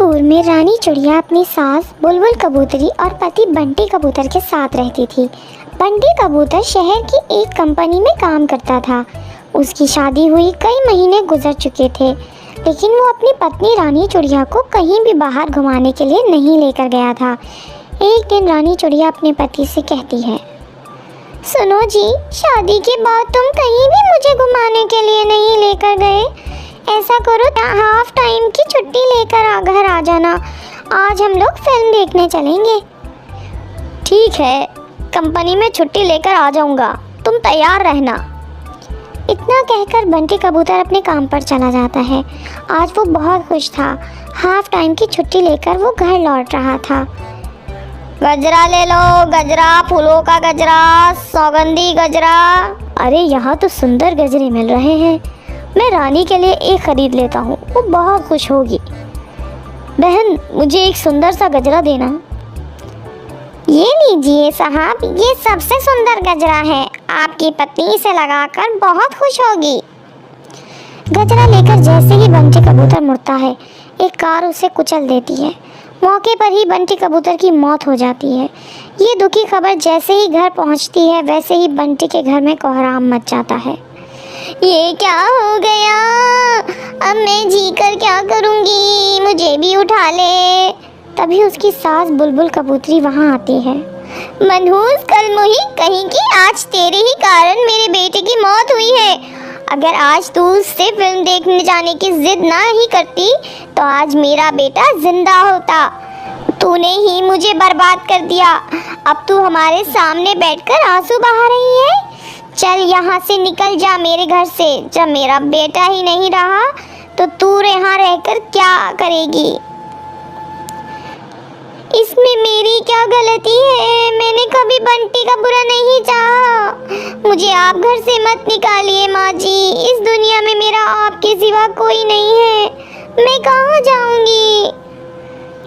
जयपुर में रानी चिड़िया अपनी सास बुलबुल कबूतरी और पति बंटी कबूतर के साथ रहती थी। बंटी कबूतर शहर की एक कंपनी में काम करता था। उसकी शादी हुई कई महीने गुजर चुके थे, लेकिन वो अपनी पत्नी रानी चिड़िया को कहीं भी बाहर घुमाने के लिए नहीं लेकर गया था। एक दिन रानी चिड़िया अपने पति से कहती है, सुनो जी, शादी के बाद तुम कहीं भी मुझे घुमाने के लिए नहीं लेकर गए। ऐसा करो, हाफ टाइम की छुट्टी लेकर घर आ जाना। आज हम लोग फिल्म देखने चलेंगे। ठीक है, कंपनी में छुट्टी लेकर आ जाऊंगा, तुम तैयार रहना। इतना कहकर बंटी कबूतर अपने काम पर चला जाता है। आज वो बहुत खुश था। हाफ टाइम की छुट्टी लेकर वो घर लौट रहा था। गजरा ले लो, गजरा, फूलों का गजरा, सौगंधी गजरा। अरे यहाँ तो सुंदर गजरे मिल रहे हैं। मैं रानी के लिए एक खरीद लेता हूँ, वो बहुत खुश होगी। बहन, मुझे एक सुंदर सा गजरा देना। ये लीजिए साहब, ये सबसे सुंदर गजरा है। आपकी पत्नी इसे लगाकर बहुत खुश होगी। गजरा लेकर जैसे ही बंटी कबूतर मुड़ता है, एक कार उसे कुचल देती है। मौके पर ही बंटी कबूतर की मौत हो जाती है। ये दुखी खबर जैसे ही घर पहुंचती है, वैसे ही बंटी के घर में कोहराम मच जाता है। ये क्या हो गया? अब मैं जी कर क्या करूँगी? मुझे भी उठा ले। तभी उसकी सास बुलबुल कबूतरी वहाँ आती है। मनहूस कलमुही कहीं की, आज तेरे ही कारण मेरे बेटे की मौत हुई है। अगर आज तू उससे फिल्म देखने जाने की जिद ना ही करती तो आज मेरा बेटा जिंदा होता। तूने ही मुझे बर्बाद कर दिया। अब तू हमारे सामने बैठकर आंसू बहा रही है। चल यहाँ से निकल जा मेरे घर से। जब मेरा बेटा ही नहीं रहा तो तू यहाँ रहकर क्या करेगी? इसमें मेरी क्या गलती है? मैंने कभी बंटी का बुरा नहीं चाहा। मुझे आप घर से मत निकालिए माँ जी। इस दुनिया में मेरा आपके सिवा कोई नहीं है। मैं कहाँ जाऊँगी?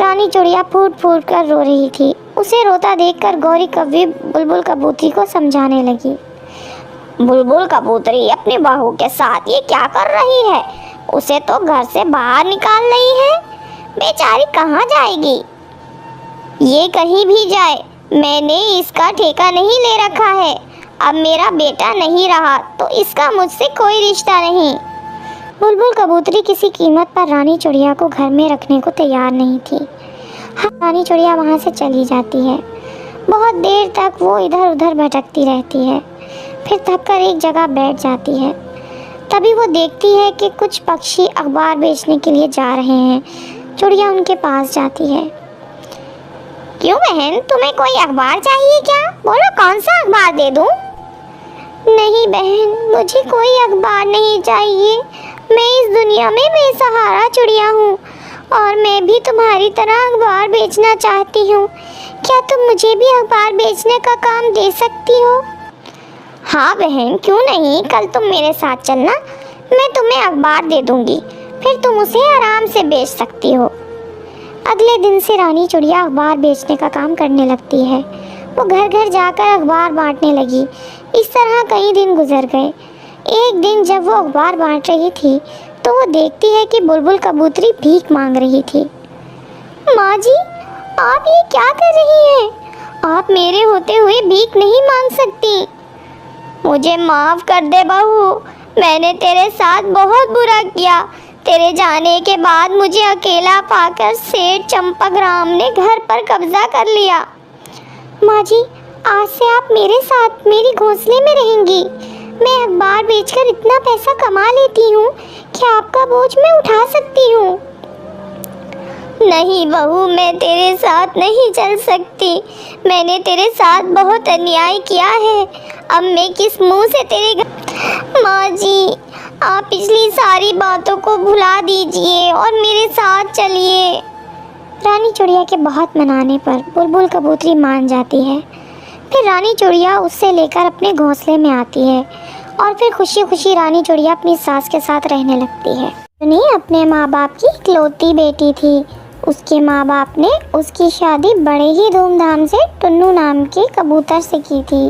रानी चिड़िया फूट फूट कर रो रही थी। उसे रोता देखकर गौरी कव्वी बुलबुल कबूतरी को समझाने लगी। बुलबुल कबूतरी अपनी बहू के साथ ये क्या कर रही है? उसे तो घर से बाहर निकाल रही है। बेचारी कहाँ जाएगी? ये कहीं भी जाए, मैंने इसका ठेका नहीं ले रखा है। अब मेरा बेटा नहीं रहा तो इसका मुझसे कोई रिश्ता नहीं। बुलबुल कबूतरी किसी कीमत पर रानी चिड़िया को घर में रखने को तैयार नहीं थी। रानी चिड़िया वहाँ से चली जाती है। बहुत देर तक वो इधर उधर भटकती रहती है, फिर थककर एक जगह बैठ जाती है। तभी वो देखती है कि कुछ पक्षी अखबार बेचने के लिए जा रहे हैं। चिड़िया उनके पास जाती है। क्यों बहन, तुम्हें कोई अखबार चाहिए क्या? बोलो, कौन सा अखबार दे दूं? नहीं बहन, मुझे कोई अखबार नहीं चाहिए। मैं इस दुनिया में बेसहारा चिड़िया हूँ और मैं भी तुम्हारी तरह अखबार बेचना चाहती हूँ। क्या तुम मुझे भी अखबार बेचने का काम दे सकती हो? हाँ बहन, क्यों नहीं। कल तुम मेरे साथ चलना, मैं तुम्हें अखबार दे दूँगी, फिर तुम उसे आराम से बेच सकती हो। अगले दिन से रानी चिड़िया अखबार बेचने का काम करने लगती है। वो घर घर जाकर अखबार बांटने लगी। इस तरह कई दिन गुजर गए। एक दिन जब वो अखबार बांट रही थी तो वो देखती है कि बुलबुल कबूतरी भीख मांग रही थी। माँ जी, आप ये क्या कर रही हैं? आप मेरे होते हुए भीख नहीं मांग सकती। मुझे माफ़ कर दे बहू, मैंने तेरे साथ बहुत बुरा किया। तेरे जाने के बाद मुझे अकेला पाकर सेठ चंपकराम ने घर पर कब्जा कर लिया। माँ जी, आज से आप मेरे साथ मेरी घोंसले में रहेंगी। मैं अखबार बेचकर इतना पैसा कमा लेती हूँ कि आपका बोझ मैं उठा सकती हूँ। नहीं बहू, मैं तेरे साथ नहीं चल सकती। मैंने तेरे साथ बहुत अन्याय किया है। अब मैं किस मुंह से तेरे घर... माँ जी, आप पिछली सारी बातों को भुला दीजिए और मेरे साथ चलिए। रानी चिड़िया के बहुत मनाने पर बुलबुल कबूतरी मान जाती है। फिर रानी चिड़िया उससे लेकर अपने घोंसले में आती है और फिर खुशी खुशी रानी चिड़िया अपनी सास के साथ रहने लगती है। टुन्नी अपने माँ बाप की इकलौती बेटी थी। उसके माँ बाप ने उसकी शादी बड़े ही धूमधाम से टुन्नू नाम के कबूतर से की थी।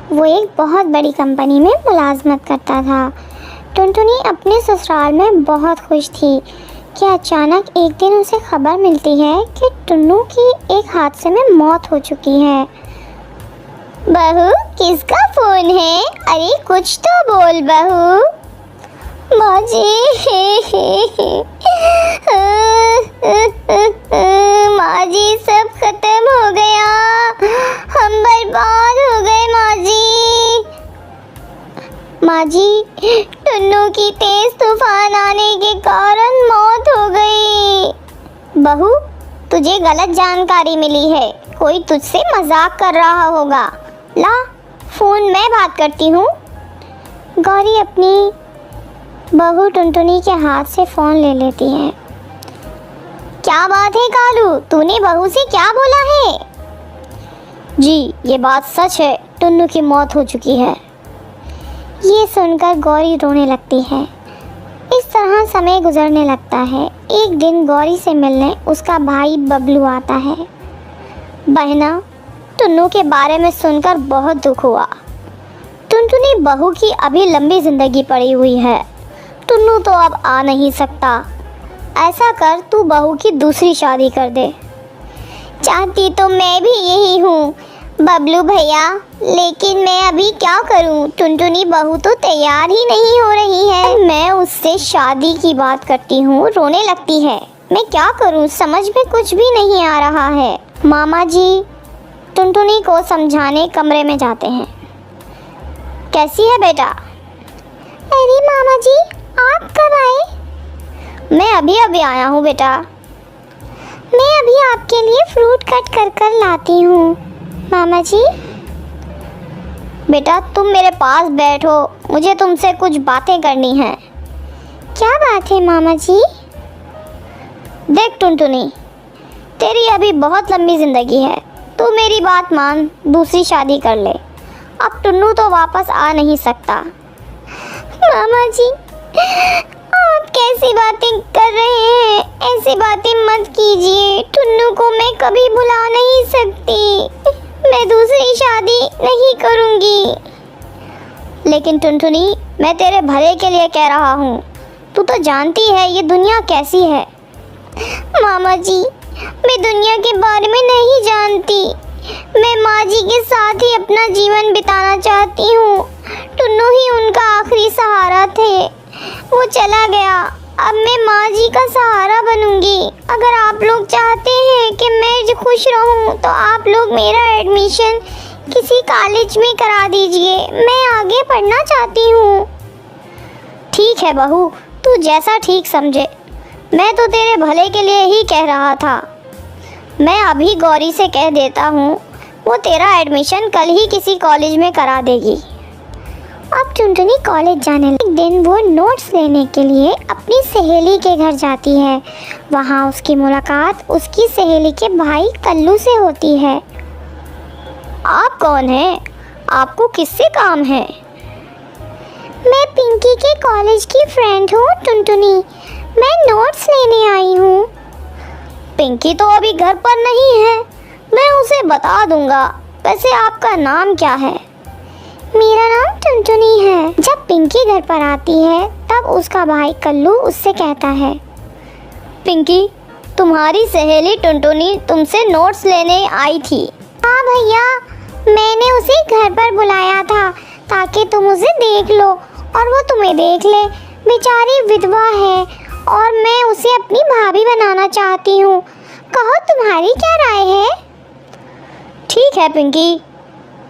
वो एक बहुत बड़ी कंपनी में मुलाजमत करता था। टुनटुनी अपने ससुराल में बहुत खुश थी कि अचानक एक दिन उसे खबर मिलती है कि टुन्नू की एक हादसे में मौत हो चुकी है। बहू, किसका फोन है? अरे कुछ तो बोल बहू। माँ जी, माँ जी सब खत्म हो गया, हम बर्बाद हो गए माँ जी। माँ जी, टुन्नू की तेज तूफान आने के कारण मौत हो गई। बहू, तुझे गलत जानकारी मिली है, कोई तुझसे मजाक कर रहा होगा। ला फोन मैं बात करती हूँ। गौरी अपनी बहू टुनटुनी के हाथ से फ़ोन ले लेती है। क्या बात है कालू, तूने बहू से क्या बोला है? जी, ये बात सच है, टुन्नू की मौत हो चुकी है। ये सुनकर गौरी रोने लगती है। इस तरह समय गुजरने लगता है। एक दिन गौरी से मिलने उसका भाई बबलू आता है। बहना, टुन्नू के बारे में सुनकर बहुत दुख हुआ। टुनटुनी बहू की अभी लंबी ज़िंदगी पड़ी हुई है। टुन्नू तो अब आ नहीं सकता। ऐसा कर, तू बहू की दूसरी शादी कर दे। चाहती तो मैं भी यही हूँ बबलू भैया, लेकिन मैं अभी क्या करूँ? टुनटुनी बहू तो तैयार ही नहीं हो रही है। मैं उससे शादी की बात करती हूँ, रोने लगती है। मैं क्या करूँ, समझ में कुछ भी नहीं आ रहा है। मामा जी टुनटुनी को समझाने कमरे में जाते हैं। कैसी है बेटा? अरे मामा जी, आप कब आए? मैं अभी अभी आया हूँ बेटा। मैं अभी आपके लिए फ्रूट कट कर कर लाती हूँ। मामा जी, बेटा तुम मेरे पास बैठो, मुझे तुमसे कुछ बातें करनी है। क्या बात है मामा जी? देख टुनटुनी, तेरी अभी बहुत लंबी ज़िंदगी है, तू मेरी बात मान, दूसरी शादी कर ले। अब टुन्नू तो वापस आ नहीं सकता। मामा जी, आप कैसी बातें कर रहे हैं? ऐसी बातें मत कीजिए। टुन्नू को मैं कभी भुला नहीं सकती। मैं दूसरी शादी नहीं करूँगी। लेकिन टुनटुनी, मैं तेरे भले के लिए कह रहा हूँ। तू तो जानती है ये दुनिया कैसी है। मामा जी, मैं दुनिया के बारे में नहीं जानती। मैं माँ जी के साथ ही अपना जीवन बिताना चाहती हूँ। टुन्नू ही उनका आखिरी सहारा थे, वो चला गया। अब मैं माँ जी का सहारा बनूंगी। अगर आप लोग चाहते हैं कि मैं खुश रहूं, तो आप लोग मेरा एडमिशन किसी कॉलेज में करा दीजिए। मैं आगे पढ़ना चाहती हूँ। ठीक है बहू, तू जैसा ठीक समझे। मैं तो तेरे भले के लिए ही कह रहा था। मैं अभी गौरी से कह देता हूँ, वो तेरा एडमिशन कल ही किसी कॉलेज में करा देगी। अब टुनटुनी कॉलेज जाने लगी। एक दिन वो नोट्स लेने के लिए अपनी सहेली के घर जाती है। वहाँ उसकी मुलाकात उसकी सहेली के भाई कल्लू से होती है। आप कौन हैं? आपको किससे काम है? मैं पिंकी के कॉलेज की फ्रेंड हूँ टुनटुनी। मैं नोट्स लेने आई हूँ। पिंकी तो अभी घर पर नहीं है, मैं उसे बता दूंगा। वैसे आपका नाम क्या है? मेरा नाम टुनटुनी है। जब पिंकी घर पर आती है तब उसका भाई कल्लू उससे कहता है, पिंकी, तुम्हारी सहेली टुनटुनी तुमसे नोट्स लेने आई थी। हाँ भैया, मैंने उसे घर पर बुलाया था ताकि तुम उसे देख लो और वो तुम्हें देख ले। बेचारी विधवा है और मैं उसे अपनी भाभी बनाना चाहती हूँ। कहो तुम्हारी क्या राय है? ठीक है पिंकी,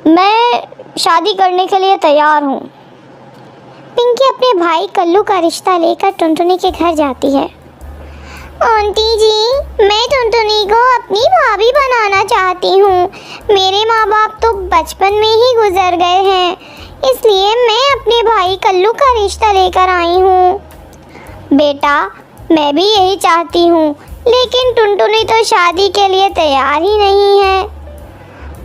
मैं शादी करने के लिए तैयार हूँ। पिंकी अपने भाई कल्लू का रिश्ता लेकर टुनटुनी के घर जाती है। आंटी जी, मैं टुनटुनी को अपनी भाभी बनाना चाहती हूँ। मेरे माँ बाप तो बचपन में ही गुजर गए हैं, इसलिए मैं अपने भाई कल्लू का रिश्ता लेकर आई हूँ। बेटा, मैं भी यही चाहती हूँ, लेकिन टुनटुनी तो शादी के लिए तैयार ही नहीं है।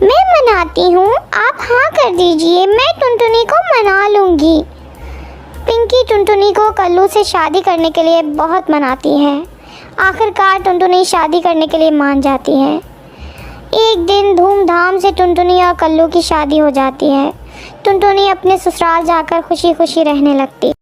मैं मनाती हूँ, आप हाँ कर दीजिए, मैं टुनटुनी को मना लूँगी। पिंकी टुनटुनी को कल्लू से शादी करने के लिए बहुत मनाती है। आखिरकार टुनटुनी शादी करने के लिए मान जाती है। एक दिन धूमधाम से टुनटुनी और कल्लू की शादी हो जाती है। टुनटुनी अपने ससुराल जाकर खुशी खुशी रहने लगती।